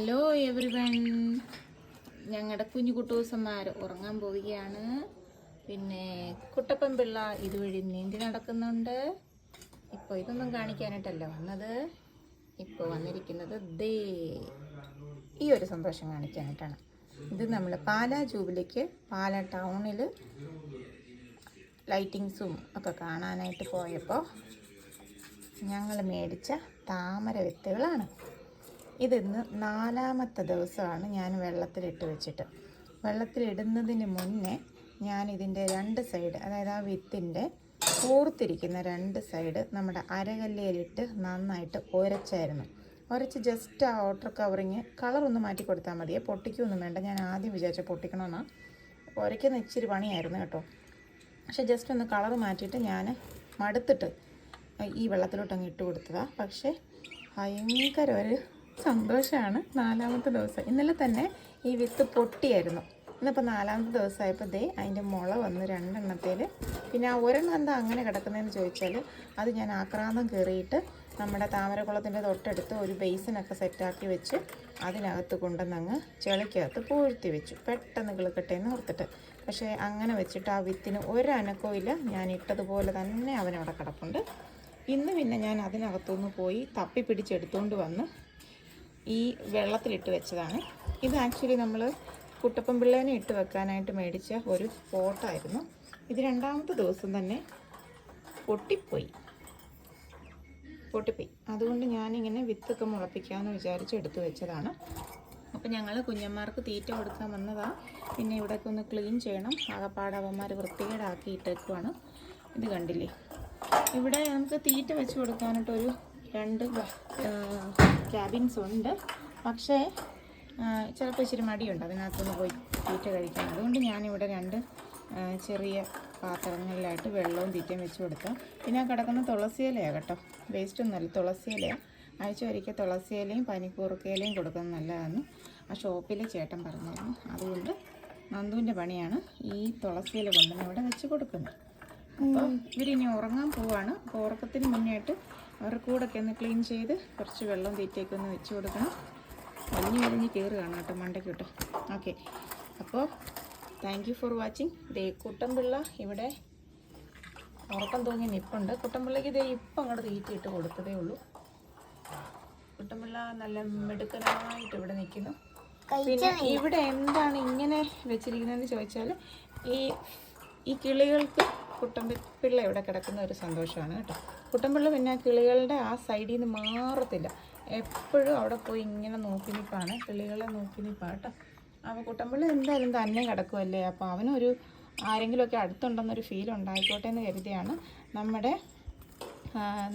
Hello everyone, ഞങ്ങളുടെ കുഞ്ഞു കുട്ടൂസന്മാർ ഉറങ്ങാൻ പോവുകയാണ്. പിന്നെ കുട്ടപ്പൻ പിള്ള ഇതുവഴി നീന്തി നടക്കുന്നുണ്ട്. ഇപ്പോൾ ഇതൊന്നും കാണിക്കാനായിട്ടല്ല വന്നത്, ഇപ്പോൾ വന്നിരിക്കുന്നത് ദേ ഈ ഒരു സന്തോഷം കാണിക്കാനായിട്ടാണ്. ഇത് നമ്മൾ പാലാ ജൂബിലിക്ക് പാലാ ടൗണിൽ ലൈറ്റിങ്സും ഒക്കെ കാണാനായിട്ട് പോയപ്പോൾ ഞങ്ങൾ മേടിച്ച താമര വിത്തുകളാണ്. ഇതിന്ന് 4ാമത്തെ ദിവസമാണ് ഞാൻ വെള്ളത്തിലിട്ട് വെച്ചിട്ട്. വെള്ളത്തിലിടുന്നതിന് മുന്നേ ഞാൻ ഇതിൻ്റെ 2 സൈഡ്, അതായത് ആ വിത്തിൻ്റെ കൂർത്തിരിക്കുന്ന 2 സൈഡ് നമ്മുടെ അരകല്ലിലിട്ട് നന്നായിട്ട് ഉരച്ച് ജസ്റ്റ് ആ ഔട്ടർ കവറിങ് കളറൊന്ന് മാറ്റി കൊടുത്താൽ മതിയെ, പൊട്ടിക്കൊന്നും വേണ്ട. ഞാൻ ആദ്യം വിചാരിച്ച പൊട്ടിക്കണമെന്നാണ്, ഉരയ്ക്കുന്ന ഇച്ചിരി പണിയായിരുന്നു കേട്ടോ. പക്ഷേ ജസ്റ്റ് ഒന്ന് കളർ മാറ്റിയിട്ട് ഞാൻ മടുത്തിട്ട് ഈ വെള്ളത്തിലോട്ട് അങ്ങ് ഇട്ട് കൊടുത്തതാണ്. പക്ഷേ ഭയങ്കര ഒരു സന്തോഷമാണ്. 4ാമത്തെ ദിവസം ഇന്നലെ തന്നെ ഈ വിത്ത് പൊട്ടിയായിരുന്നു. ഇന്നിപ്പോൾ 4ാമത്തെ ദിവസമായപ്പോൾ ദേ അതിൻ്റെ മുള വന്ന് 2 എണ്ണത്തിൽ. പിന്നെ ആ ഒരെണ്ണം എന്താ അങ്ങനെ കിടക്കുന്നതെന്ന് ചോദിച്ചാൽ, അത് ഞാൻ ആക്രാന്തം കയറിയിട്ട് നമ്മുടെ താമരക്കുളത്തിൻ്റെ തൊട്ടടുത്ത് ഒരു ബേസിനൊക്കെ സെറ്റാക്കി വെച്ച് അതിനകത്ത് കൊണ്ടുവന്നങ്ങ് ചെളിക്കകത്ത് പൂഴ്ത്തി വെച്ചു, പെട്ടെന്ന് കിളുക്കട്ടെ എന്ന് ഓർത്തിട്ട്. പക്ഷേ അങ്ങനെ വെച്ചിട്ട് ആ വിത്തിന് ഒരനക്കവും ഇല്ല. ഞാൻ ഇട്ടതുപോലെ തന്നെ അവനവിടെ കിടപ്പുണ്ട്. ഇന്ന് പിന്നെ ഞാൻ അതിനകത്തുനിന്ന് പോയി തപ്പി പിടിച്ചെടുത്തുകൊണ്ട് വന്ന് ഈ വെള്ളത്തിലിട്ട് വെച്ചതാണ്. ഇത് ആക്ച്വലി നമ്മൾ കുട്ടപ്പൻ പിള്ളേനെ ഇട്ട് വെക്കാനായിട്ട് മേടിച്ച ഒരു പോട്ടായിരുന്നു. ഇത് 2ാമത്തെ ദിവസം തന്നെ പൊട്ടിപ്പോയി. അതുകൊണ്ട് ഞാനിങ്ങനെ വിത്തൊക്കെ മുളപ്പിക്കാമെന്ന് വിചാരിച്ച് എടുത്തു വെച്ചതാണ്. അപ്പോൾ ഞങ്ങൾ കുഞ്ഞന്മാർക്ക് തീറ്റ കൊടുക്കാൻ വന്നതാണ്. പിന്നെ ഇവിടെയൊക്കെ ഒന്ന് ക്ലീൻ ചെയ്യണം. ആകപ്പാടവന്മാർ വൃത്തികേടാക്കി ഇട്ടേക്കുവാണ്. ഇത് കണ്ടില്ലേ, ഇവിടെ നമുക്ക് തീറ്റ വെച്ച് കൊടുക്കാനായിട്ടൊരു 2 ക്യാബിൻസ് ഉണ്ട്. പക്ഷേ ചിലപ്പോൾ ഇച്ചിരി മടിയുണ്ട് അതിനകത്തുനിന്ന് പോയി തീറ്റ കഴിക്കാൻ. അതുകൊണ്ട് ഞാനിവിടെ 2 ചെറിയ പാത്രങ്ങളിലായിട്ട് വെള്ളവും തീറ്റയും വെച്ച് കൊടുക്കാം. പിന്നെ ആ കിടക്കുന്ന തുളസിയിലയാണ് കേട്ടോ, വേസ്റ്റൊന്നുമല്ല, തുളസിയിലയാണ്. ആഴ്ച ഒരിക്കൽ തുളസിയിലയും പനിക്കൂർക്കയിലയും കൊടുക്കുന്നത് നല്ലതാണ്. ആ ഷോപ്പിലെ ചേട്ടൻ പറഞ്ഞായിരുന്നു. അതുകൊണ്ട് നന്ദുവിൻ്റെ പണിയാണ് ഈ തുളസിയില കൊണ്ടുവന്ന് ഇവിടെ വെച്ച് കൊടുക്കുന്നത്. അപ്പോൾ ഇവരിനി ഉറങ്ങാൻ പോവാണ്. അപ്പോൾ ഉറക്കത്തിന് മുന്നേയായിട്ട് അവരുടെ കൂടൊക്കെ ഒന്ന് ക്ലീൻ ചെയ്ത് കുറച്ച് വെള്ളം തീറ്റയൊക്കെ ഒന്ന് വെച്ച് കൊടുക്കണം. വലിഞ്ഞ് കയറുകയാണ് കേട്ടോ മണ്ടയ്ക്കോട്ട്. ഓക്കെ, അപ്പോൾ താങ്ക് യു ഫോർ വാച്ചിങ്. ദേ കുട്ടൻപിള്ള ഇവിടെ ഉറക്കം തൂങ്ങി നിൽപ്പുണ്ട്. കുട്ടൻപിള്ളയ്ക്ക് ഇതേ ഇപ്പം അങ്ങോട്ട് തീറ്റയിട്ട് കൊടുത്തതേ ഉള്ളൂ. കുട്ടൻപിള്ള നല്ല മിടുക്കനായിട്ട് ഇവിടെ നിൽക്കുന്നു. പിന്നെ ഇവിടെ എന്താണ് ഇങ്ങനെ വെച്ചിരിക്കുന്നതെന്ന് ചോദിച്ചാൽ, ഈ കിളികൾക്ക് കുട്ടൻപിള്ള ഇവിടെ കിടക്കുന്ന ഒരു സന്തോഷമാണ് കേട്ടോ. കുട്ടൻപിള്ള പിന്നെ കിളികളുടെ ആ സൈഡിൽ നിന്ന് മാറത്തില്ല, എപ്പോഴും അവിടെ പോയി ഇങ്ങനെ നോക്കി നിൽപ്പാണ്, കിളികളെ നോക്കി നിൽപ്പാണ് കേട്ടോ. അപ്പോൾ കുട്ടൻപിള്ള എന്തായാലും തന്നെ കിടക്കുമല്ലേ, അപ്പോൾ അവനൊരു ആരെങ്കിലുമൊക്കെ അടുത്തുണ്ടെന്നൊരു ഫീൽ ഉണ്ടായിക്കോട്ടെ എന്ന് കരുതിയാണ്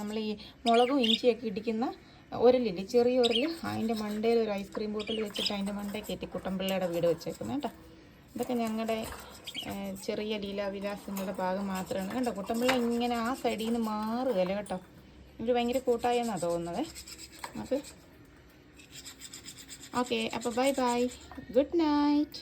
നമ്മൾ ഈ മുളകും ഇഞ്ചിയൊക്കെ ഇടിക്കുന്ന ഒരലില്ലേ, ചെറിയ ഒരൽ, അതിൻ്റെ മണ്ടയിൽ ഒരു ഐസ്ക്രീം ബോട്ടിൽ വെച്ചിട്ട് അതിൻ്റെ മണ്ടയിൽ കയറ്റി കുട്ടൻപിള്ളയുടെ വീട് വെച്ചേക്കുന്നത് കേട്ടോ. ഇതൊക്കെ ഞങ്ങളുടെ ചെറിയ ലീലാവിലാസങ്ങളുടെ ഭാഗം മാത്രമാണ് കേട്ടോ. കുട്ടൻപിള്ള ഇങ്ങനെ ആ സൈഡിൽ നിന്ന് മാറുകയല്ല കേട്ടോ. ഇവർ ഭയങ്കര കൂട്ടായെന്നാണ് തോന്നുന്നത്. ഓക്കെ, അപ്പോൾ ബൈ ബൈ, ഗുഡ് നൈറ്റ്.